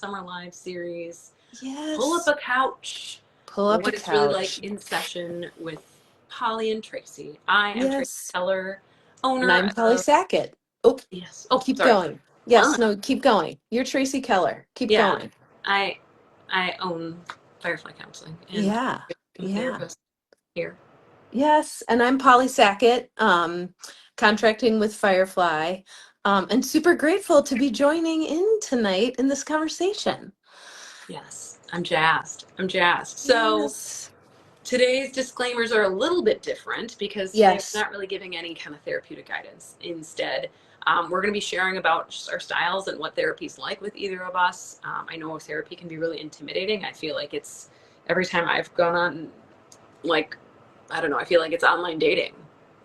Summer Live series. Pull up Yes. a couch. Pull up a What it's really like couch. in session with Polly and Tracy. I am Tracy Yes. Keller, And I'm owner Polly of, Sackett. Oh, yes. Oh, keep sorry. going. Yes, Uh, no, keep going. You're Tracy Keller. Keep yeah, going. I I own Firefly Counseling and Yeah. I'm a Yeah. therapist here. Yes. And I'm Polly Sackett, contracting with Firefly. And super grateful to be joining in tonight in this conversation. Yes, I'm jazzed. I'm jazzed. So Yes. today's disclaimers are a little bit different because today we're Yes. not really giving any kind of therapeutic guidance. Instead, we're going to be sharing about just our styles and what therapy's like with either of us. I know therapy can be really intimidating. I feel like it's every time I've gone on, like, I don't know, I feel like it's online dating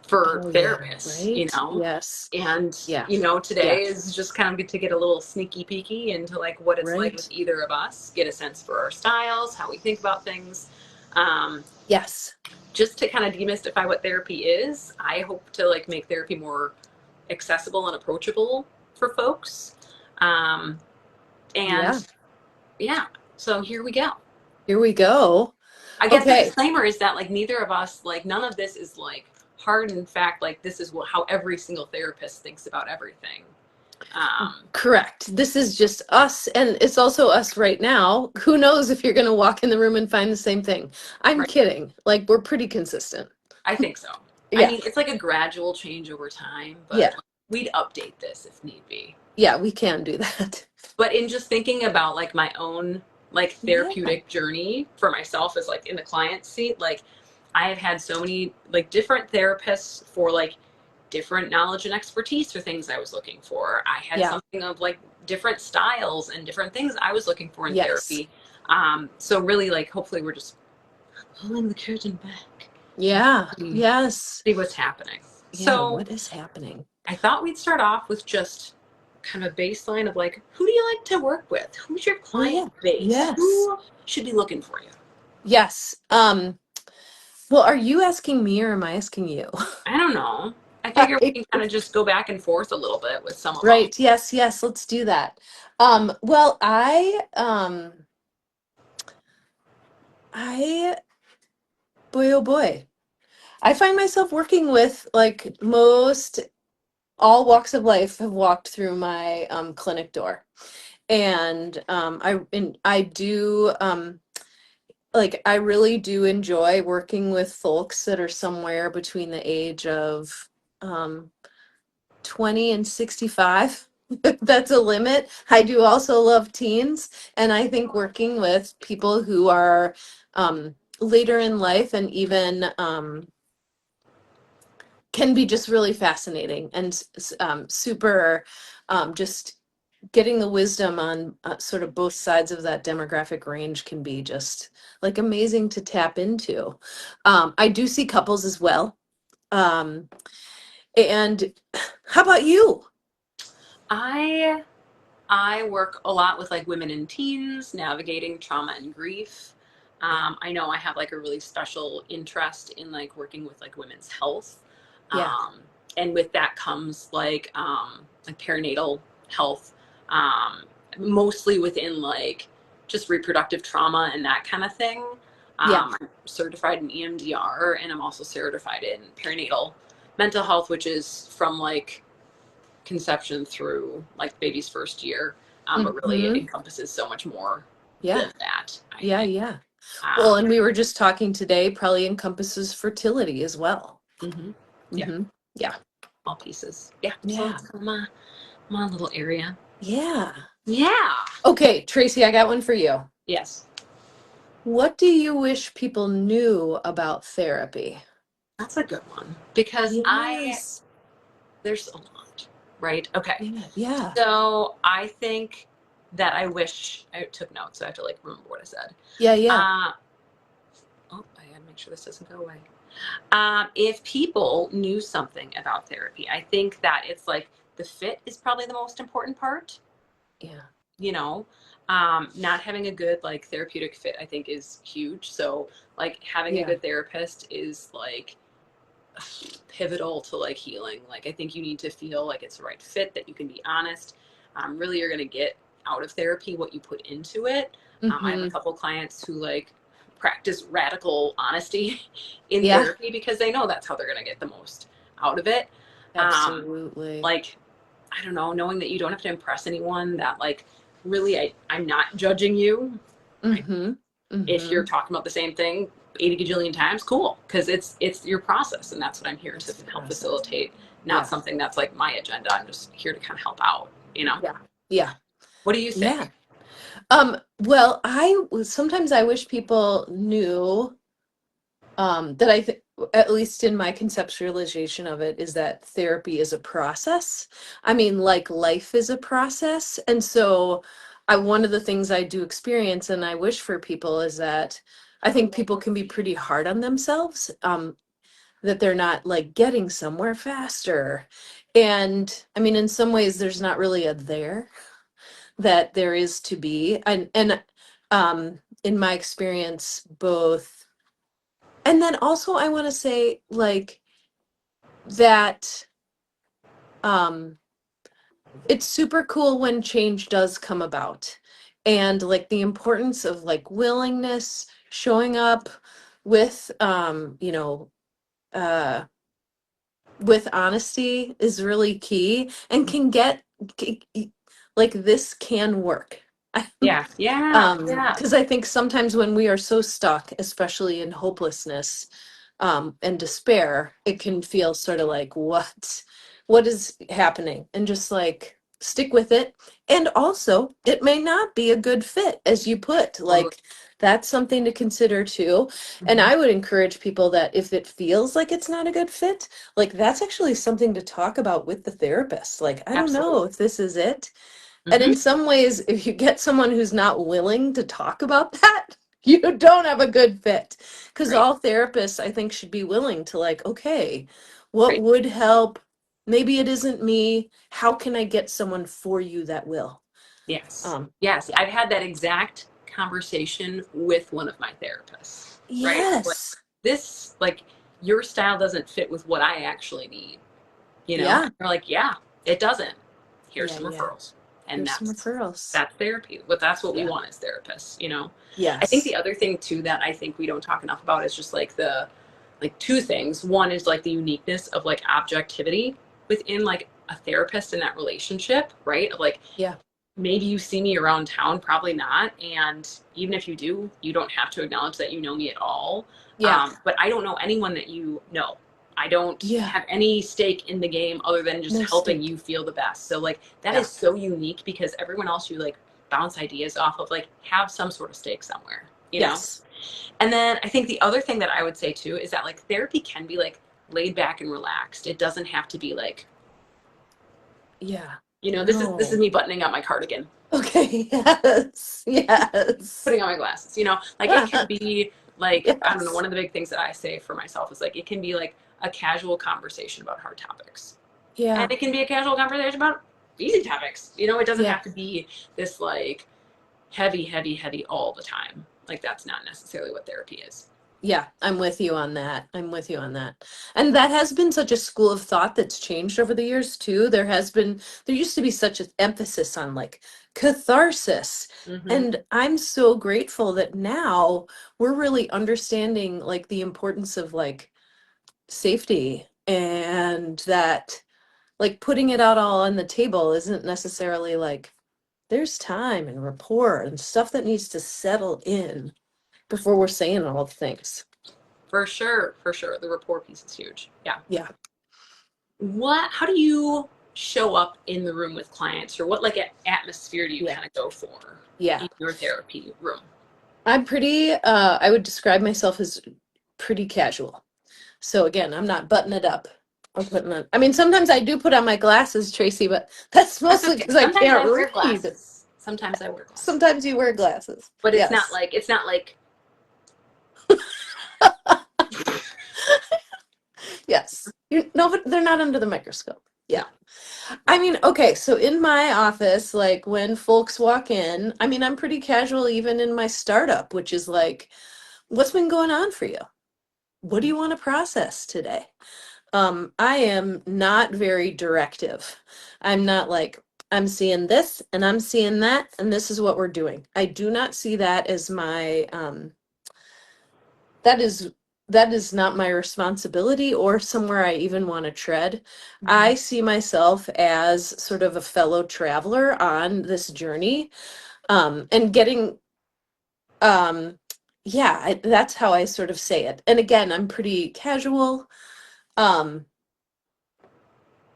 for Oh, yeah. therapists, Right. Yes. And, Yeah. today Yeah. is just kind of good to get a little sneaky peeky into like what it's like with Right. either of us, get a sense for our styles, how we think about things. Um, Yes. just to kind of demystify what therapy is, I hope to like make therapy more accessible and approachable for folks. Um, Yeah. and yeah, so here we go. Here we go. I guess the Okay. disclaimer is that like neither of us, like none of this is like hard and fact, like this is how every single therapist thinks about everything. Correct. This is just us, and it's also us right now. Who knows if you're going to walk in the room and find the same thing? I'm Right. kidding. Like, we're pretty consistent. I think so. I Yeah. mean, it's like a gradual change over time, but Yeah. like, we'd update this if need be. Yeah, we can do that. But in just thinking about like my own like Yeah. therapeutic journey for myself as like in the client seat, like I have had so many like different therapists for like different knowledge and expertise for things I was looking for. I had Yeah. something of like different styles and different things I was looking for in Yes. therapy. So really like hopefully we're just pulling the curtain back. Yeah. and Yes. See what's happening. Yeah. So What is happening? I thought we'd start off with just kind of a baseline of like, who do you like to work with? Who's your Oh, yeah. client base? Yes. Who should be looking for you? Yes. Well, are you asking me or am I asking you? I don't know. I figure we can kind of just go back and forth a little bit with some of them. Right. Yes. Yes. Let's do that. Well, boy, oh boy. I find myself working with like most all walks of life have walked through my clinic door. And I do like I really do enjoy working with folks that are somewhere between the age of um 20 and 65. That's a limit. I do also love teens, and I think working with people who are later in life and even can be just really fascinating and super just getting the wisdom on sort of both sides of that demographic range can be just like amazing to tap into. I do see couples as well. Um, and how about you? I I work a lot with like women and teens navigating trauma and grief. Yeah. I know I have like a really special interest in like working with like women's health. Yeah. Um, and with that comes like perinatal health, mostly within like just reproductive trauma and that kind of thing. Yeah. I'm certified in EMDR and I'm also certified in perinatal mental health, which is from like conception through like baby's first year. But really it Hmm. encompasses so much more Yeah. than that, I Yeah. think. Yeah. Well, Um, and we were just talking today, probably encompasses fertility as well. mhm. Yeah, Hmm. Yeah. all pieces. Yeah, so Yeah. that's kind of my little area. Yeah. Yeah. Okay, Tracy, I got one for you. Yes, What do you wish people knew about therapy? that's a good one because Yes. there's a lot, right? Okay. Yeah. Yeah. So I think that I wish I took notes, so I have to like remember what I said. Yeah. Yeah. Uh, oh, I gotta make sure this doesn't go away. If people knew something about therapy, I think that it's like the fit is probably the most important part, Yeah. you know. Not having a good like therapeutic fit, I think, is huge. So like having a Yeah. good therapist is like pivotal to like healing. Like I think you need to feel like it's the right fit, that you can be honest. Really, you're gonna get out of therapy what you put into it. I have a Mm-hmm. couple clients who like practice radical honesty in Yeah, therapy because they know that's how they're going to get the most out of it. Um, absolutely. like, I don't know, knowing that you don't have to impress anyone, that like really I'm not judging you. I, Mm-hmm. if you're Mm-hmm. talking about the same thing 80 gajillion times, cool, because it's your process, and that's what I'm here to It's the help process. facilitate, not Yeah. something that's like my agenda. I'm just here to kind of help out, you know. Yeah. Yeah. What do you Yeah. think? Well, sometimes I wish people knew that I think, at least in my conceptualization of it, is that therapy is a process. I mean, like life is a process. And so one of the things I do experience and I wish for people is that I think people can be pretty hard on themselves, that they're not like getting somewhere faster. And I mean, in some ways, there's not really a there that there is to be. In my experience, both. And then also I want to say like that um it's super cool when change does come about. And like the importance of like willingness, showing up with uh with honesty is really key and can get c- like this can work. Yeah, yeah, yeah. Because I think sometimes when we are so stuck, especially in hopelessness, and despair, it can feel sort of like, what is happening? And just like stick with it. And also, it may not be a good fit, as you put, Totally. like that's something to consider too. And Mm-hmm. I would encourage people that if it feels like it's not a good fit, like that's actually something to talk about with the therapist. Like, I don't know Absolutely. if this is it. And Mm-hmm. in some ways, if you get someone who's not willing to talk about that, you don't have a good fit. Because Right, all therapists, I think, should be willing to, like, okay, what right. would help? Maybe it isn't me. How can I get someone for you that will? Yes, Um, yes. I've had that exact conversation with one of my therapists, right? Like, yes. this, like, your style doesn't fit with what I actually need, you know? Yeah. They're like, yeah, it doesn't. Here's Yeah. some Yeah. referrals. And Here's some referrals. that's therapy. But that's what we Yeah. want as therapists, you know? I think the Yes. other thing too that I think we don't talk enough about is just like the like two things. One is like the uniqueness of like objectivity within like a therapist in that relationship, right? Of like Yeah. maybe you see me around town, probably not. And even if you do, you don't have to acknowledge that you know me at all. Yeah. But I don't know anyone that you know. I don't Yeah. have any stake in the game other than just No helping stake. you feel the best. So like that Yeah. is so unique because everyone else you like bounce ideas off of like have some sort of stake somewhere, you know? Yes. And then I think the other thing that I would say too is that like therapy can be like laid back and relaxed. It doesn't have to be like, Yeah. you know, this is No. me buttoning up my cardigan, Okay. Yes. Yes. putting on my glasses, you know, like it can be like, I don't know, Yes. one of the big things that I say for myself is like, it can be like a casual conversation about hard topics. And Yeah. it can be a casual conversation about easy topics. You know, it doesn't Yeah. have to be this like heavy, heavy, heavy all the time. Like that's not necessarily what therapy is. Yeah. I'm with you on that. I'm with you on that. And that has been such a school of thought that's changed over the years too. There used to be such an emphasis on like catharsis. Mm-hmm. And I'm so grateful that now we're really understanding like the importance of like safety, and that like putting it out all on the table isn't necessarily like there's time and rapport and stuff that needs to settle in before we're saying all the things. For sure, for sure. The rapport piece is huge. Yeah. Yeah, How do you show up in the room with clients, or what like atmosphere do you yeah, kind of go for yeah. in your therapy room? I would describe myself as pretty casual. So again, I'm not butting it up. I'm putting on, I mean, sometimes I do put on my glasses, Tracy, but that's That's mostly okay. because I Sometimes can't I wear read. glasses. Sometimes I wear glasses. Sometimes you wear glasses. But Yes. it's not like Yes. No, but they're not under the microscope. no. Yeah. I mean, okay, so in my office, like when folks walk in, I mean, I'm pretty casual even in my startup, which is like, what's been going on for you? What do you want to process today? I am not very directive. I'm not like, I'm seeing this and I'm seeing that, and this is what we're doing. I do not see that as my that is that is not my responsibility or somewhere I even want to tread. I Mhm. see myself as sort of a fellow traveler on this journey, and getting yeah, that's how I sort of say it. And again, I'm pretty casual. Um,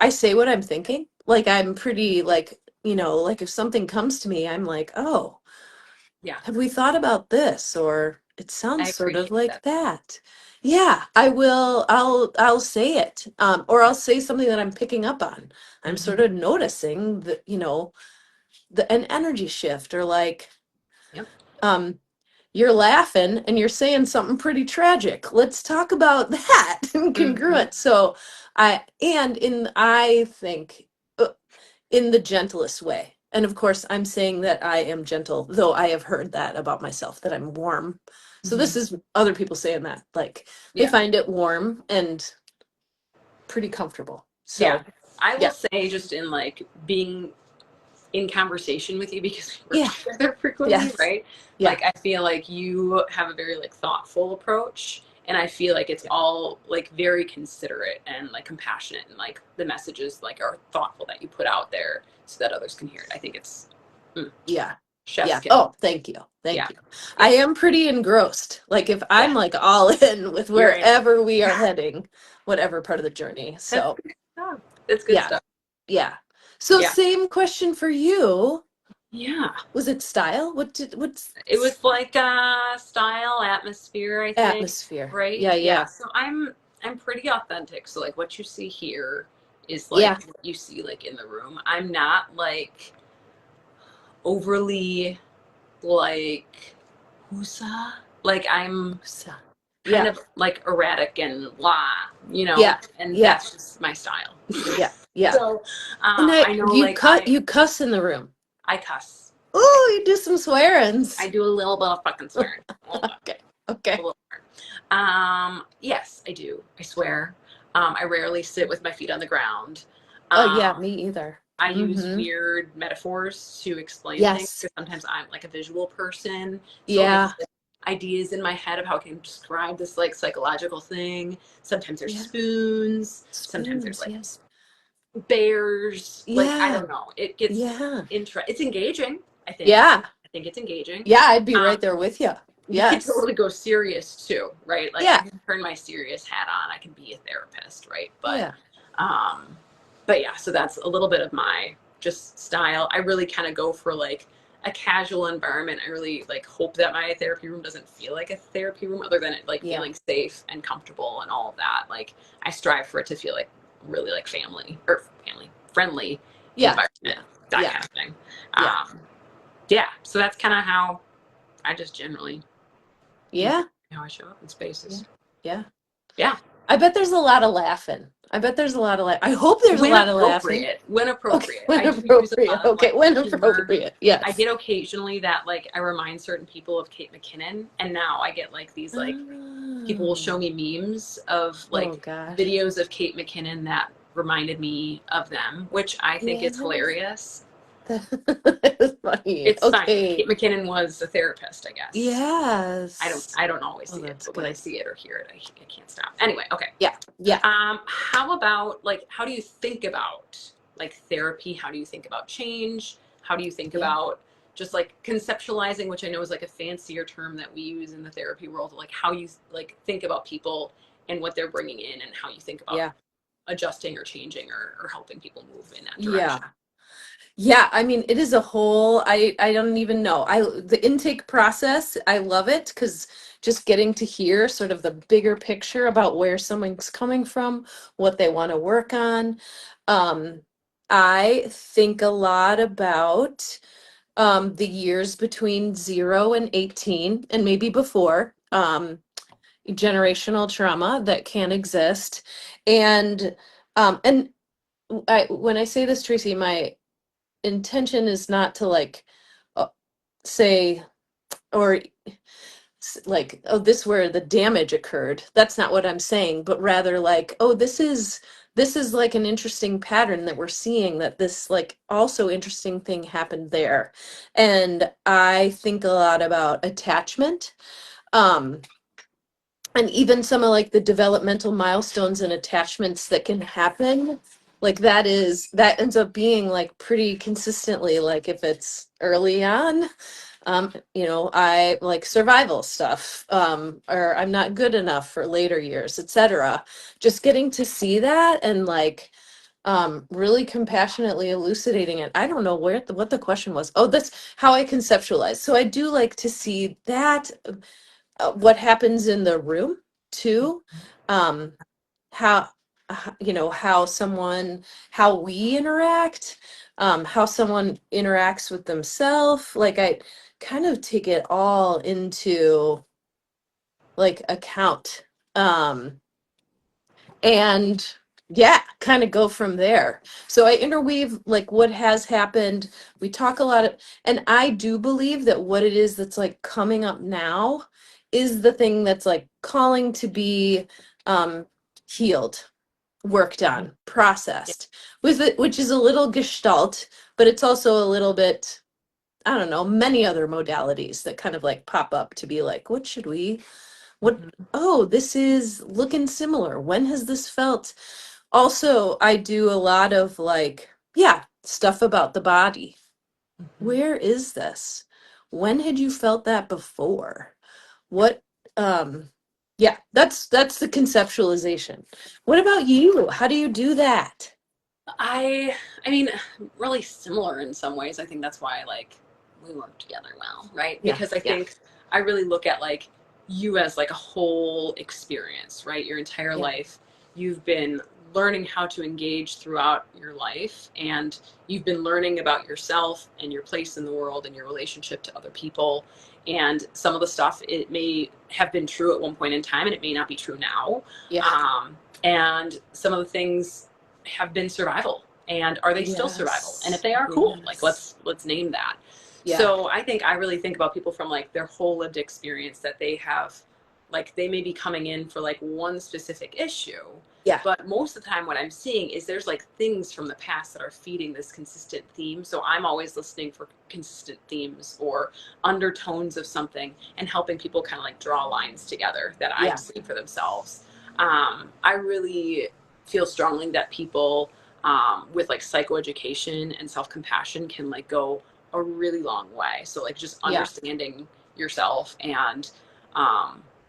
I say what I'm thinking. Like I'm pretty like, like if something comes to me, I'm like, oh, Yeah, have we thought about this? Or it I sounds sort of appreciate like that. that. Yeah, I will, I'll say it. Or I'll say something that I'm picking up on. I'm sort Hmm. of noticing that, an energy shift, or like, Yep. um, you're laughing and you're saying something pretty tragic. Let's talk about that and Hmm. congruent. So I think, in the gentlest way. And of course, I'm saying that I am gentle, though I have heard that about myself, that I'm warm. So Hmm. this is other people saying that, like they Yeah. find it warm and pretty comfortable. Yeah. So I will yeah, say, just in like being in conversation with you, because we work yeah, together frequently, yes, right? yeah, Like I feel like you have a very like thoughtful approach, and I feel like it's all like very considerate and like compassionate, and like the messages like are thoughtful that you put out there so that others can hear it. I think it's mm, yeah, chef's yeah. kiss. Oh, thank you. Yeah. Thank you. I Yeah. am pretty engrossed. Like if Yeah. I'm like all in with You're in. wherever we are heading, whatever part of the journey. That's So good stuff. That's good yeah, stuff. yeah. So Yeah. same question for you. Yeah. Was it style? What's It was like style, atmosphere, I think, atmosphere? right? Yeah, Yeah. yeah, So I'm pretty authentic. So like what you see here is yeah. like what you see like in the room. I'm not like overly like whoosah. Like I'm So, kind yeah, of like erratic and blah, yeah, and yeah, that's just my style. yeah, yeah. So And I know you like cut you cuss in the room. I cuss. Oh, you do some I swearings. do a little bit of fucking swearing. A little bit. Okay, A okay. little more. Yes, I do. I swear. I rarely sit with my feet on the ground. Oh yeah, Um, me either. I use Mm-hmm. weird metaphors to explain things Yes. because sometimes I'm like a visual person, so I'll get Yeah. like, ideas in my head of how I can describe this like psychological thing. Sometimes there's Yeah. spoons. Sometimes there's Spoons. like Yes. bears. Like I Yeah. don't know. It gets Yeah. It's engaging. I think. Yeah. I think it's engaging. Yeah. I'd be Um, right there with you. we could Yes. totally go serious too, right? Like I Yeah. can turn my serious hat on. I can be a therapist, right? Yeah. Um, but yeah, so that's a little bit of my just style. I really kind of go for like a casual environment. I really like hope that my therapy room doesn't feel like a therapy room, other than it like Yeah. feeling safe and comfortable and all of that. Like I strive for it to feel like really like family friendly Yeah. environment, Yeah. that Yeah. kind of thing. Yeah. Yeah, so that's kind of how I just generally use Yeah. how I show up in Yeah. spaces. Yeah. Yeah, I bet there's a lot of laughing. I bet there's a lot of I hope there's a when lot of laughing. appropriate. When Okay, appropriate, when I do use a appropriate. lot of Okay, like when humor. appropriate. I Yes. get occasionally that like I remind certain people of Kate McKinnon, and now I get like these like people will show Oh, me memes of oh like gosh. videos of Kate McKinnon that reminded me of them, which I think Yeah. is hilarious. That is funny. It's fine. Okay. Kate McKinnon was a therapist, I guess. Yes. I don't always Oh, see it, that's but when I good. see it or hear it, I can't stop. Anyway, okay. Yeah. Yeah. How about like how do you think about like therapy? How do you think about change? How do you think Yeah. about just like conceptualizing, which I know is like a fancier term that we use in the therapy world, like how you like think about people and what they're bringing in, and how you think about Yeah. adjusting or changing or helping people move in that Yeah. direction. Yeah, I mean, it is a whole, I don't even know. The intake process, I love it because just getting to hear sort of the bigger picture about where someone's coming from, what they want to work on. Um, I think a lot about the years between 0 and 18 and maybe before, generational trauma that can exist. And when I say this, Tracy, my intention is not to like uh, say or like, oh, this where the damage occurred. That's not what I'm saying, but rather like, oh, this is this is like an interesting pattern that we're seeing, that this like also interesting thing happened there. And I think a lot about attachment. Um, and even some of like the developmental milestones and attachments that can happen, like that ends up being like pretty consistently, like if it's early on, I like survival stuff, or I'm not good enough for later years, etc. Just getting to see that and like really compassionately elucidating it. I don't know what the question was. Oh, that's how I conceptualize. So I do like to see that, what happens in the room too, um how how we interact, how someone interacts with themselves. Like I kind of take it all into like account, and yeah, kind of go from there. So I interweave like what has happened. We talk a lot of, and I do believe that what it is that's like coming up now is the thing that's like calling to be um healed, worked on, processed with it, which is a little gestalt, but it's also a little bit, I don't know, many other modalities that kind of like pop up to be like, what, Mhm. oh, this is looking similar. When has this felt? Also, I do a lot of like, yeah, stuff about the body. Mhm. Where is this? When had you felt that before? What, um, yeah, that's the conceptualization. What about you? How do you do that? I mean, really similar in some ways. I think that's why like we work together well, right? Yeah, Because I yeah, think I really look at like you as like a whole experience, right? Your entire yeah, life, you've been learning how to engage throughout your life, and you've been learning about yourself and your place in the world and your relationship to other people. And some of the stuff, it may have been true at one point in time and it may not be true now. yeah. And some of the things have been survival, and are they still survival, and if Yes, they are, cool, like yes. let's name that. Yeah, So I think I really think about people from like their whole lived experience, that they have, like they may be coming in for like one specific issue, yeah, but most of the time what I'm seeing is there's like things from the past that are feeding this consistent theme. So I'm always listening for consistent themes or undertones of something and helping people kind of like draw lines together that I'm yeah, seeing for themselves. I really feel strongly that people, with like psychoeducation and self-compassion can like go a really long way. So like just yeah, understanding yourself and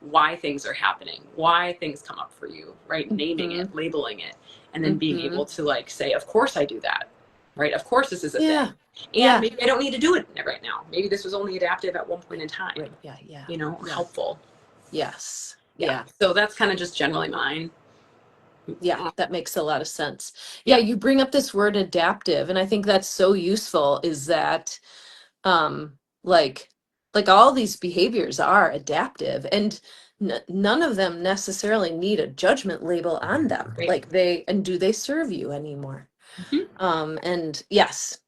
why things are happening, why things come up for you, right? Naming mm-hmm, it, labeling it, and then being mm-hmm. able to like say, of course I do that, right? Of course this is a thing. Yeah, And yeah, maybe I don't need to do it right now. Maybe this was only adaptive at one point in time, right, yeah, yeah, or yeah, helpful. yes, Yeah. yeah. So that's kind of just generally mine. Yeah, that makes a lot of sense. Yeah, Yeah. you bring up this word adaptive, and I think that's so useful, is that um like all these behaviors are adaptive, and none of them necessarily need a judgment label on them. Great. Like do they serve you anymore? Mhm. And yes,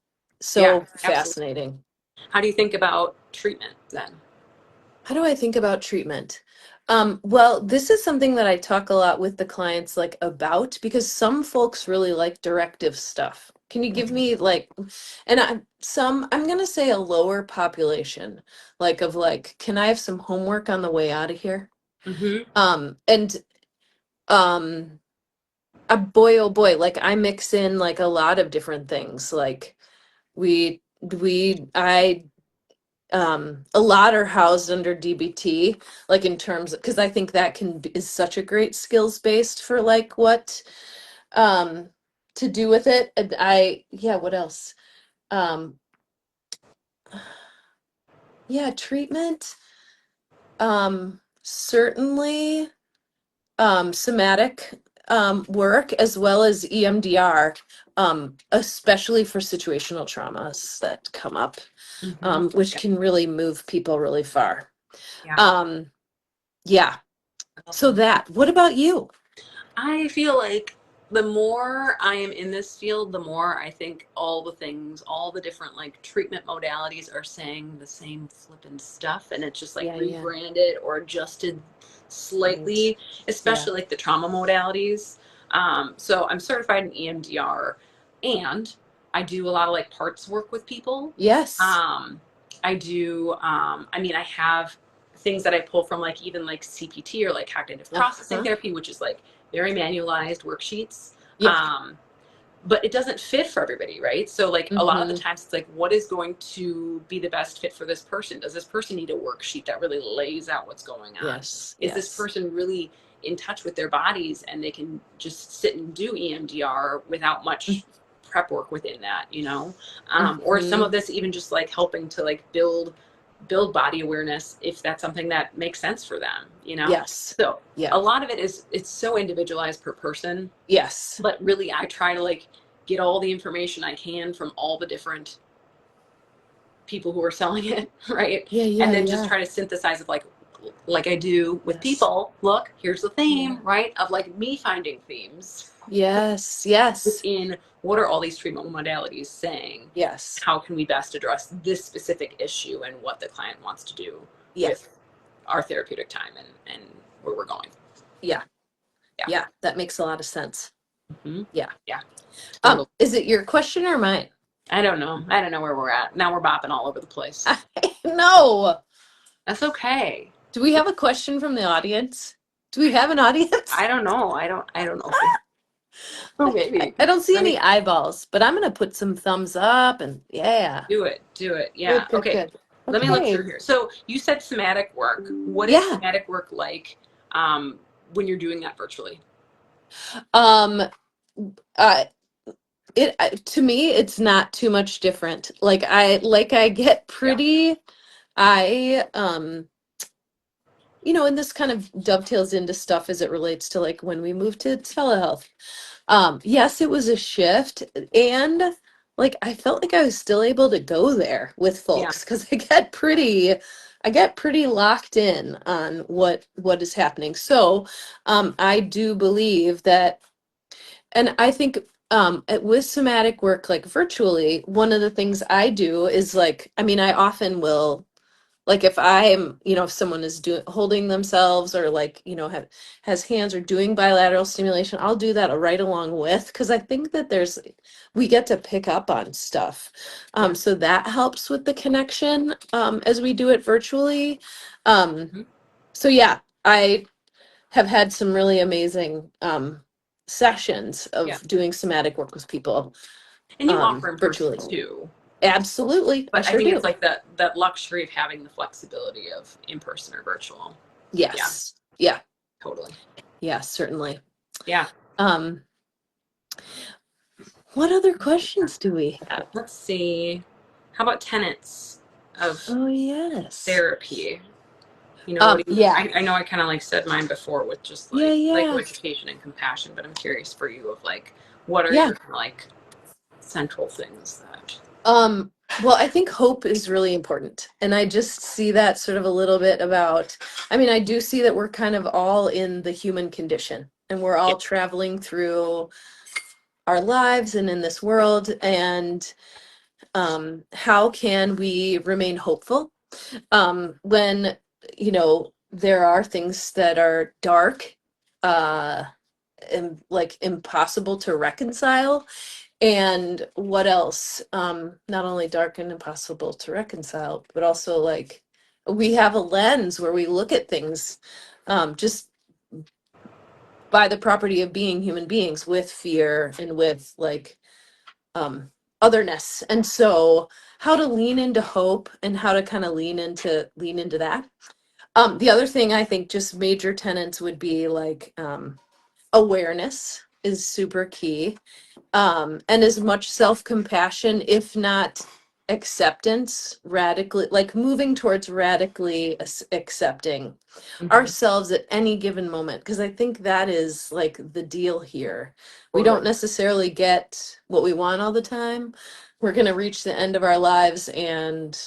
Yeah, so absolutely. fascinating. How do you think about treatment then? How do I think about treatment? Well, this is something that I talk a lot with the clients like about, because some folks really like directive stuff. Can you give me like, and I'm gonna say a lower population, like of like, can I have some homework on the way out of here? Mm-hmm. And boy, oh boy, like I mix in like a lot of different things. Like I a lot are housed under DBT, like in terms of, because I think that is such a great skills based for like what um to do with it. And yeah, what else? Um yeah, treatment, certainly somatic work, as well as EMDR, especially for situational traumas that come up, Mm-hmm. which Yeah. can really move people really far. Yeah. Um, yeah. So Awesome. that, what about you? I feel like the more I am in this field, the more I think all the things, all the different like treatment modalities are saying the same flippin' stuff, and it's just like Yeah, yeah. rebranded or adjusted Right. slightly, Yeah. especially like the trauma modalities. So I'm certified in EMDR, and I do a lot of like parts work with people. Yes. I do, I mean, I have things that I pull from like even like CPT or like cognitive processing Uh-huh. therapy, which is like very manualized worksheets. Yeah. Um, but it doesn't fit for everybody, right? So like a lot of the Mm-hmm. times it's like, what is going to be the best fit for this person? Does this person need a worksheet that really lays out what's going on? Yes. Is this Yes. person really in touch with their bodies and they can just sit and do EMDR without much prep work within that, you know? Or some Mm-hmm. of this even just like helping to like build body awareness if that's something that makes sense for them, you know? Yes. So Yeah. a lot of it is, it's so individualized per person, Yes. but really I try to like get all the information I can from all the different people who are selling it, right? Yeah, And yeah, then just yeah. try to synthesize it like I do with Yes. people. Look, here's the Yeah. theme, right? Of like me finding themes Yes. Yes. within what are all these treatment modalities saying? Yes. How can we best address this specific issue and what the client wants to do Yeah. with our therapeutic time and where we're going? Yeah. Yeah. Yeah. That makes a lot of sense. Mm-hmm. Yeah. Yeah. Totally. Is it your question or mine? I don't know. I don't know where we're at. Now we're bopping all over the place. No. That's okay. Do we have a question from the audience? Do we have an audience? I don't know. I don't know if we, oh, maybe. I don't see Let me any eyeballs, but I'm gonna put some thumbs up and yeah. do it. Do it. Good, Yeah. good, Okay. good. Let me look through Okay. here. So you said somatic work. What is Yeah. somatic work like when you're doing that virtually? Um, uh, to me, it's not too much different. Like I get Yeah. pretty, I and this kind of dovetails into stuff as it relates to like when we moved to telehealth. Yes, it was a shift, and like I felt like I was still able to go there with Yeah. folks because I get pretty locked in on what is happening. So, I do believe that, and I think with somatic work, like virtually, one of the things I do is like, I mean, I often will like if I'm, if someone is doing holding themselves or like, has hands or doing bilateral stimulation, I'll do that right along with because I think that we get to pick up on stuff. Yeah. So that helps with the connection as we do it virtually. Um, Mhm. so yeah, I have had some really amazing sessions Yeah. of doing somatic work with people And you offer in person virtually. too. Absolutely, I But I sure think do. it's like that luxury of having the flexibility of in person or virtual. Yeah, Yes. Yeah. totally. Yeah, certainly. Yeah. Um, what other questions do we have? Let's see. How about tenets of Oh, yes. therapy? You know, what do you, Yeah. I know I kind of like said mine before with just Yeah, like yeah. education and compassion, but I'm curious for you of like, what are Yeah. your like central things that, Um, well, I think hope is really important. And I just see that sort of a little bit about, I mean, I do see that we're kind of all in the human condition and we're yeah, all traveling through our lives and in this world. And how can we remain hopeful when there are things that are dark uh and like impossible to reconcile, and what else, not only dark and impossible to reconcile but also like we have a lens where we look at things just by the property of being human beings with fear and with like um otherness. And so how to lean into hope and how to kind of lean into that. The other thing I think just major tenets would be like awareness is super key. And as much self-compassion, if not acceptance, radically, like moving towards radically accepting mm-hmm, ourselves at any given moment, because I think that is like the deal here. We totally. don't necessarily get what we want all the time. We're going to reach the end of our lives, and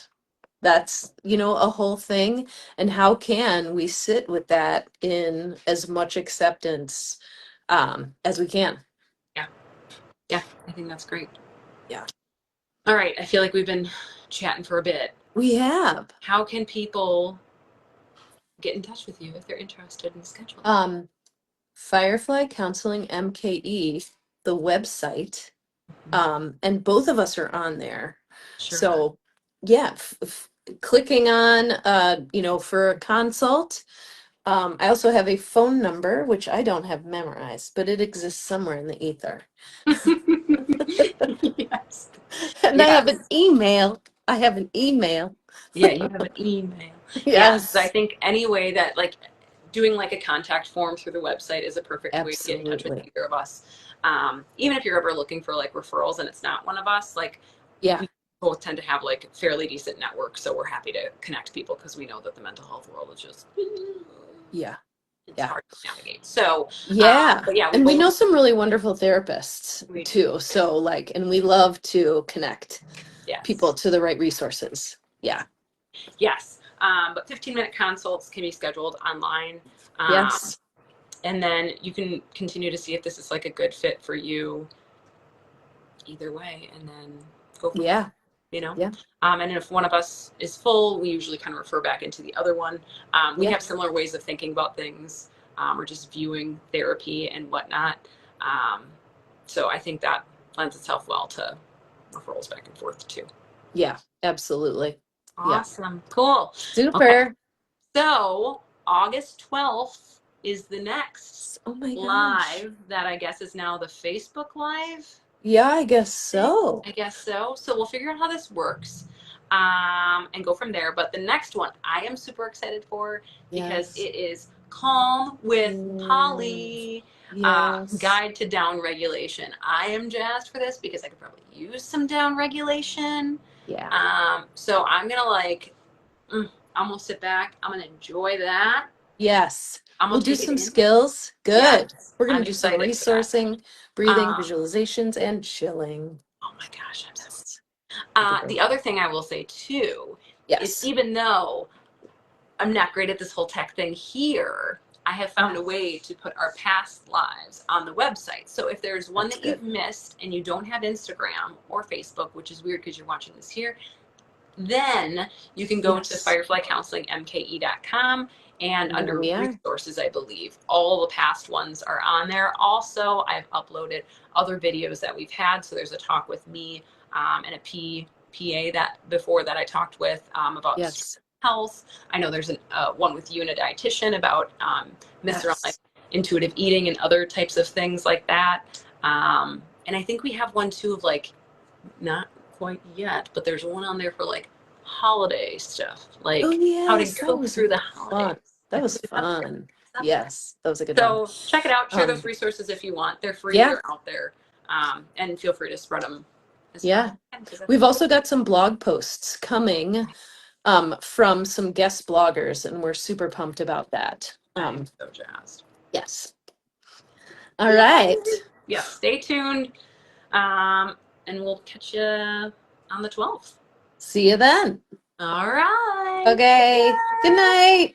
that's, a whole thing. And how can we sit with that in as much acceptance as we can? Yeah, yeah, I think that's great. Yeah. All right, I feel like we've been chatting for a bit. We have. How can people get in touch with you if they're interested in scheduling? Um, Firefly Counseling MKE, the website. And both of us are on there. Sure. So yeah, clicking on, for a consult. I also have a phone number, which I don't have memorized, but it exists somewhere in the ether. Yes. And I have an Yes. email. I have an email. Yeah, you have an email. Yes, I Yes, think any way that like doing like a contact form through the website is a perfect way to get in touch with absolutely. either of us. Even if you're ever looking for like referrals and it's not one of us, like Yeah, we both tend to have like fairly decent networks, so we're happy to connect people because we know that the mental health world is just yeah, it's yeah. hard to navigate. So, Yeah. but yeah, we And we both know some really wonderful therapists we do. too. So like, and we love to connect people Yes. to the right resources. Yeah. Yes. But 15-minute consults can be scheduled online. Um, Yes. and then you can continue to see if this is like a good fit for you either way, and then go from there, Yeah. you know. Yeah. And if one of us is full, we usually kind of refer back into the other one. We Yeah. have similar ways of thinking about things, or just viewing therapy and whatnot. um, so I think that lends itself well to referrals back and forth too. Yeah. Absolutely. Yeah. Awesome. Cool. Okay. Super. So August 12th is the next Oh my gosh. live that I guess is now the Facebook Live. Yeah, I guess so. I guess so. So we'll figure out how this works, and go from there. But the next one I am super excited for because Yes. it is Calm with Mm, Polly, yes. Guide to Down Regulation. I am jazzed for this because I could probably use some down regulation. Yeah. So I'm gonna I'm gonna sit back. I'm gonna enjoy that. Yes. I'm We'll gonna do take it some in. skills. Good. Yes, We're going to I'm do some excited for that. resourcing, breathing, Um, visualizations, and chilling. oh my gosh, I'm so. Yes. It'll be The great. other thing I will say too is Yes. even though I'm not great at this whole tech thing here, I have found a way to put our past lives on the website. So if there's one That's that you've good. missed and you don't have Instagram or Facebook, which is weird because you're watching this here, then you can go to Yes. fireflycounselingmke.com, and And there under we are. resources, I believe all the past ones are on there. Also, I've uploaded other videos that we've had. So there's a talk with me, and a PA that before that I talked with, about Yes. health. I know there's one with you and a dietitian about myths around like Yes. intuitive eating and other types of things like that. And I think we have one too of like, not quite yet, but there's one on there for like holiday stuff, Oh, like how to yes. That cope was through the holidays. fun. That I was put it up there. fun. It's up there. Yes. That was a good one. So check it out. Share those Um, resources if you want. They're free. yeah. They're out there, and feel free to spread them as far as Yeah. you can, 'cause that's We've what also got some blog posts coming from some guest bloggers, and we're super pumped about that. I'm so jazzed. Yes. All right. Yeah, stay tuned, and we'll catch you on the 12th. See you then. All right. Okay. Good night.